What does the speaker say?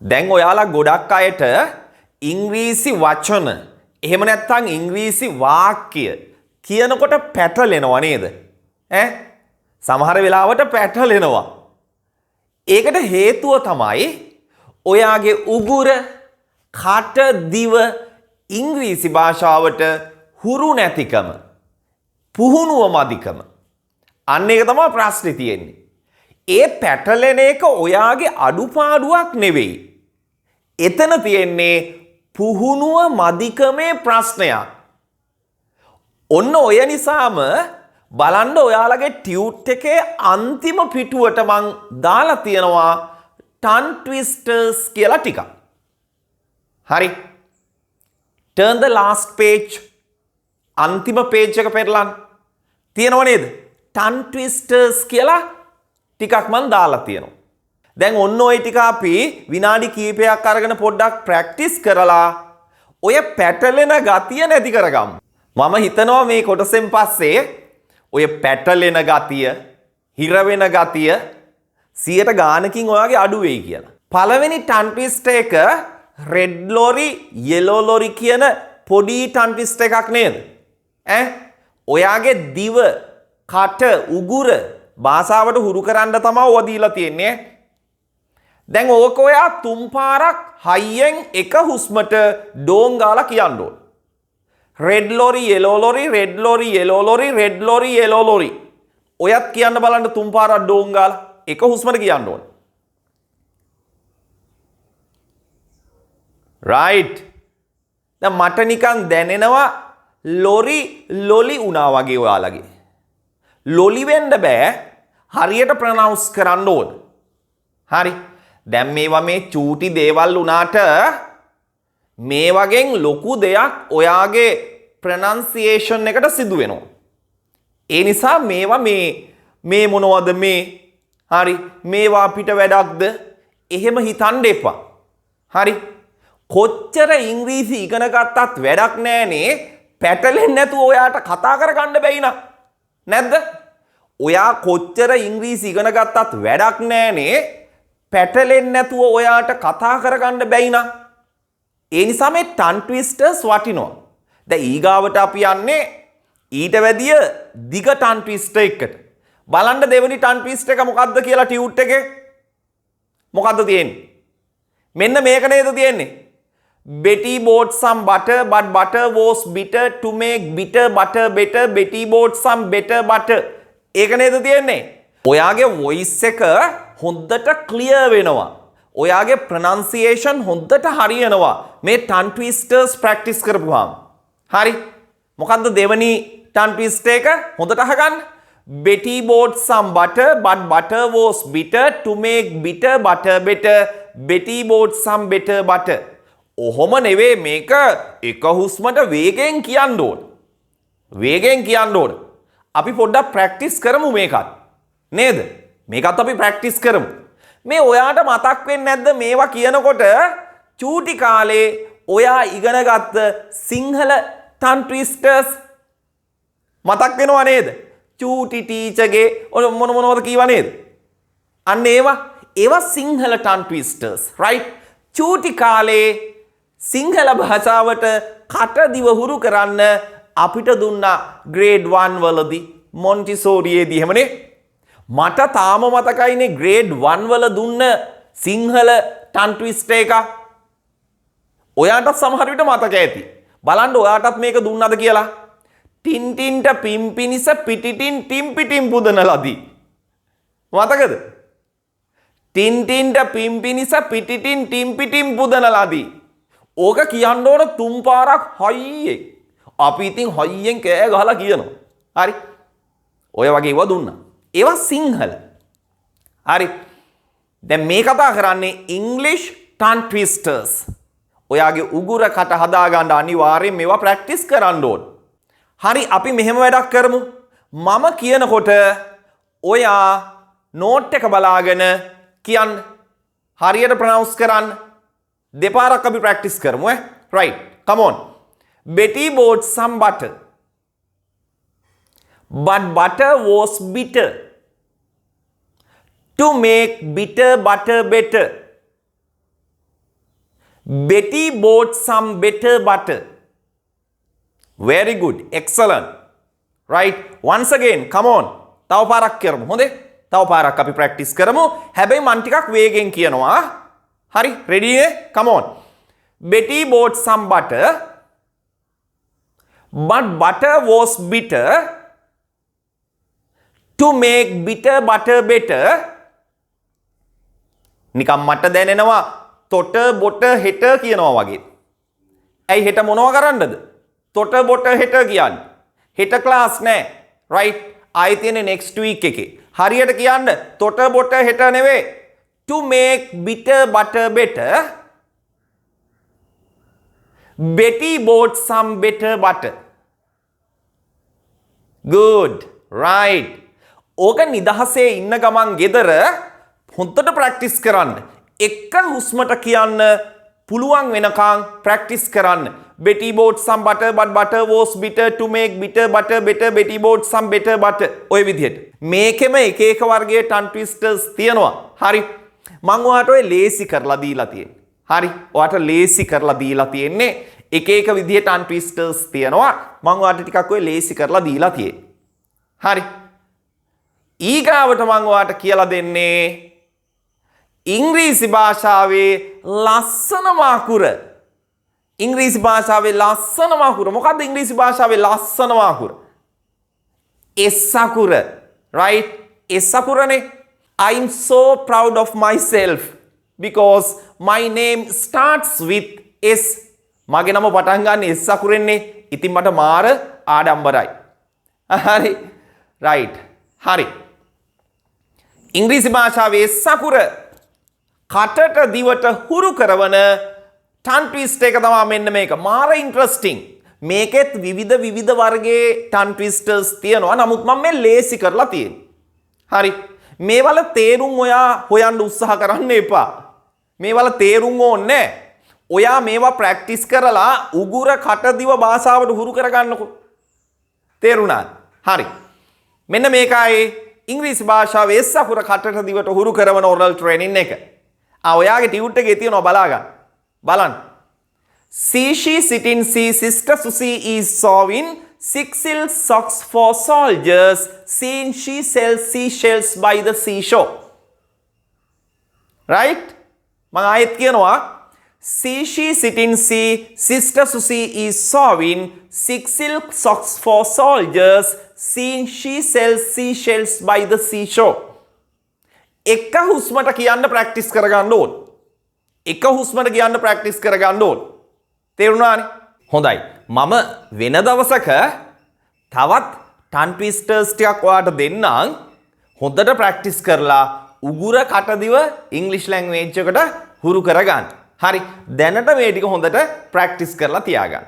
දැන් ඔයාලා ගොඩක් අයට ඉංග්‍රීසි වචන එහෙම නැත්නම් ඉංග්‍රීසි වාක්‍ය කියනකොට පැටලෙනවා නේද? සමහර වෙලාවට පැටලෙනවා. ඒකට හේතුව තමයි ඔයාගේ උගුර, කට, දිව ඉංග්‍රීසි භාෂාවට හුරු නැතිකම, පුහුණුව මදිකම. අන්න ඒක තමයි ප්‍රශ්නේ තියෙන්නේ. ඒ පැටලෙන එක ඔයාගේ අඩුපාඩුවක් නෙවෙයි. එතන තියෙන්නේ පුහුණුව මදිකමේ ප්‍රශ්නයක්. ඔන්න ඔය නිසාම බලන්න ඔයාලගේ ටියුට් එකේ අන්තිම පිටුවට මං දාලා තියෙනවා tongue twisters කියලා ටිකක්. හරි. Turn the last page. අන්තිම page එක පෙරලන්න. තියෙනව නේද? tongue twisters කියලා ටිකක් මං දාලා තියෙනවා. දැන් ඔන්න ඔය ටික අපි විනාඩි කිහිපයක් අරගෙන පොඩ්ඩක් ප්‍රැක්ටිස් කරලා ඔය පැටලෙන ගතිය නැති කරගමු. මම හිතනවා මේ කොටසෙන් පස්සේ ඔය පැටලෙන ගතිය, හිර වෙන ගතිය 100ට ගානකින් ඔයාගේ අඩු වෙයි කියලා. පළවෙනි tongue twister එක red lorry, yellow lorry කියන පොඩි tongue twister එකක් නේද? ඔයාගේ දිව, කට, උගුර භාෂාවට හුරු කරන්න තමයි ඔය දීලා තියෙන්නේ. දැන් ඕක ඔයා 3 පාරක් හයියෙන් එක හුස්මට ඩෝන් ගාලා කියන්න ඕන. red lorry, yellow lorry, red lorry, yellow lorry, red lorry, yellow lorry. ඔයත් කියන්න බලන්න 3 පාරක් ඩෝන් ගාලා එක හුස්මට කියන්න ඕන. right. දැන් මට නිකන් දැනෙනවා ලොරි ලොලි උනා වගේ ඔයාලගේ. ලොලි වෙන්න බෑ. හරියට ප්‍රනවුන්ස් කරන්න ඕන. හරි. දැන් මේවා මේ චූටි දේවල් උනාට මේ වගෙන් ලොකු දෙයක් ඔයාගේ ප්‍රනන්සියේෂන් එකට සිදු වෙනවා. ඒ නිසා මේවා මේ මොනවද මේ? හරි. මේවා අපිට වැඩක්ද? එහෙම හිතන්න එපා. හරි. කොච්චර ඉංග්‍රීසි ඉගෙන ගත්තත් වැඩක් නෑනේ පැටලෙන්නේ නැතුව ඔයාට කතා කරගන්න බැයි නා. නැද්ද? ඔයා කොච්චර ඉංග්‍රීසි ඉගෙන ගත්තත් වැඩක් නෑනේ පැටලෙන්නේ නැතුව ඔයාට කතා කරගන්න බැයි නා. ඒ නිසා මේ tongue twisters වටිනවා. දැන් ඊගාවට අපි යන්නේ ඊට වැඩිය දිග tongue twister එකකට. බලන්න දෙවෙනි tongue twister එක මොකද්ද කියලා ටියුට් එකේ. මොකද්ද තියෙන්නේ? මෙන්න මේක නේද තියෙන්නේ. Betty bought some butter but butter was bitter to make bitter butter better. Betty bought some better butter. ඒක නේද තියෙන්නේ? ඔයාගේ voice එක හොඳට clear වෙනවා. ඔයාගේ pronunciation හොඳට හරියනවා. මේ tongue twisters practice කරපුවාම. හරි. මොකද්ද දෙවෙනි tongue twister එක? හොඳට අහගන්න. Betty bought some butter but butter was bitter to make bitter butter better. Betty bought some better butter. ඔහොම නෙවෙයි මේක එක හුස්මට වේගෙන් කියන්න ඕන. වේගෙන් කියන්න ඕන. අපි පොඩ්ඩක් ප්‍රැක්ටිස් කරමු මේකත්. නේද? මේකත් අපි ප්‍රැක්ටිස් කරමු. මේ ඔයාට මතක් වෙන්නේ නැද්ද මේවා කියනකොට චූටි කාලේ ඔයා ඉගෙනගත්ත සිංහල tongue twisters මතක් වෙනව නේද? චූටි ටීචර්ගේ මොනවද කීවා නේද? අන්න ඒවා සිංහල tongue twisters, right? චූටි කාලේ සිංහල භාෂාවට කට දිව හුරු කරන්න අපිට දුන්නා grade 1 වලදී මොන්ටිසෝරියේදී එහෙමනේ. මට තාම මතකයිනේ grade 1 වල දුන්න සිංහල tongue twister එක. ඔයාටත් සමහර විට මතක ඇති. බලන්න ඔයාටත් මේක දුන්නද කියලා. ටින් ටින්ට පිම්පිනිස පිටිටින් ටිම්පිටින් පුදන ලදී. මතකද? ටින් ටින්ට පිම්පිනිස පිටිටින් ටිම්පිටින් පුදන ලදී. ඕක කියන්න ඕන 3 පාරක් හයියෙන්. අපි ඉතින් හයියෙන් කෑ ගහලා කියනවා. හරි. ඔය වගේ ඒවා දුන්නා. ඒවා සිංහල. හරි. දැන් මේ කතා කරන්නේ English tongue twisters. ඔයාගේ උගුර කට හදාගන්න අනිවාර්යෙන් මේවා ප්‍රැක්ටිස් කරන්න ඕන. හරි අපි මෙහෙම වැඩක් කරමු. මම කියනකොට ඔයා නෝට් එක බලාගෙන කියන්න. හරියට ප්‍රනවුන්ස් කරන්න. දෙපාරක් අපි ප්‍රැක්ටිස් කරමු right come on. Betty bought some butter but butter was bitter to make bitter butter better. Betty bought some better butter. Very good. Excellent. Right. Once again, come on. තව පාරක් කරමු. හොඳේ? තව පාරක් අපි practice කරමු. හැබැයි මන් ටිකක් වේගෙන් කියනවා. හරි? Ready නේ? Come on. Betty bought some butter. But butter was bitter. To make bitter butter better. නිකම් මට දැනෙනවා තොට බොට හෙට කියනවා වගේ. ඇයි හෙට මොනවා කරන්නද? තොට බොට හෙට කියන්නේ. හෙට ක්ලාස් නෑ. right? ආයෙ තියෙන්නේ next week එකේ. හරියට කියන්න තොට බොට හෙට නෙවෙයි. To make bitter butter better. Betty bought some better butter. Good. Right. ඕක නිදහසේ ඉන්න ගමන් ගෙදර හොඳට ප්‍රැක්ටිස් කරන්න. එක හුස්මට කියන්න පුළුවන් වෙනකන් ප්‍රැක්ටිස් කරන්න. Betty bought some butter but butter was bitter. To make bitter butter better Betty bought some better butter. ඔය විදිහට. මේකෙම එක එක වර්ගයේ tongue twisters තියෙනවා. හරි. මම ඔයාලට ඔය ලේසි කරලා දීලා තියෙන්නේ. හරි. ඔයාලට ලේසි කරලා දීලා තියෙන්නේ. එක එක විදිහේ tongue twisters තියෙනවා. මම ඔයාලට ටිකක් ඔය ලේසි කරලා දීලා තියෙන්නේ. හරි. ඊගාවට මම ඔයාලට කියලා දෙන්නේ ඉංග්‍රීසි භාෂාවේ ලස්සනම අකුර. ඉංග්‍රීසි භාෂාවේ ලස්සනම අකුර. මොකක්ද ඉංග්‍රීසි භාෂාවේ ලස්සනම අකුර? S අකුර. right? S අකුරනේ. I'm so proud of myself because my name starts with S. මගේ නම පටන් ගන්න S අකුරෙන්නේ. ඉතින් මට මාර ආඩම්බරයි. හරි. right. හරි. ඉංග්‍රීසි භාෂාවේ S අකුර කටට දිවට හුරු කරවන tongue twist එක තමයි මෙන්න මේක. මාර ඉන්ටරෙස්ටිං. මේකෙත් විවිධ වර්ගයේ tongue twisters තියෙනවා. නමුත් මම මේ ලේසි කරලා තියෙන්නේ. හරි. මේවල තේරුම් ඔයා හොයන්න උත්සාහ කරන්න එපා. මේවල තේරුම් ඕනේ නැහැ. ඔයා මේවා ප්‍රැක්ටිස් කරලා උගුර කටදිව භාෂාවට හුරු කරගන්නකො. තේරුණාද? හරි. මෙන්න මේකයි ඉංග්‍රීසි භාෂාවේ S අකුර කටට දිවට හුරු කරන oral training එක. ඔයාගේ ටියුට් එකේ තියෙනවා බලාගන්න. බලන්න. She sitting see sister Susie is sewing 6 silk socks for soldiers. Seeing she sells seashells by the seashore. Right? මම ආයෙත් කියනවා. She sitting see sister Susie is sewing 6 silk socks for soldiers. Seeing she sells seashells by the seashore. එක හුස්මට කියන්න practice කරගන්න ඕන. එක හුස්මට කියන්න ප්‍රැක්ටිස් කරගන්න ඕන. තේරුණානේ? හොඳයි. මම වෙන දවසක තවත් tongue twisters ටිකක් ඔයාලට දෙන්නම්. හොඳට ප්‍රැක්ටිස් කරලා උගුර කටදිව ඉංග්‍රීසි ලැන්ග්වේජ් එකට හුරු කරගන්න. හරි. දැනට මේ ටික හොඳට ප්‍රැක්ටිස් කරලා තියාගන්න.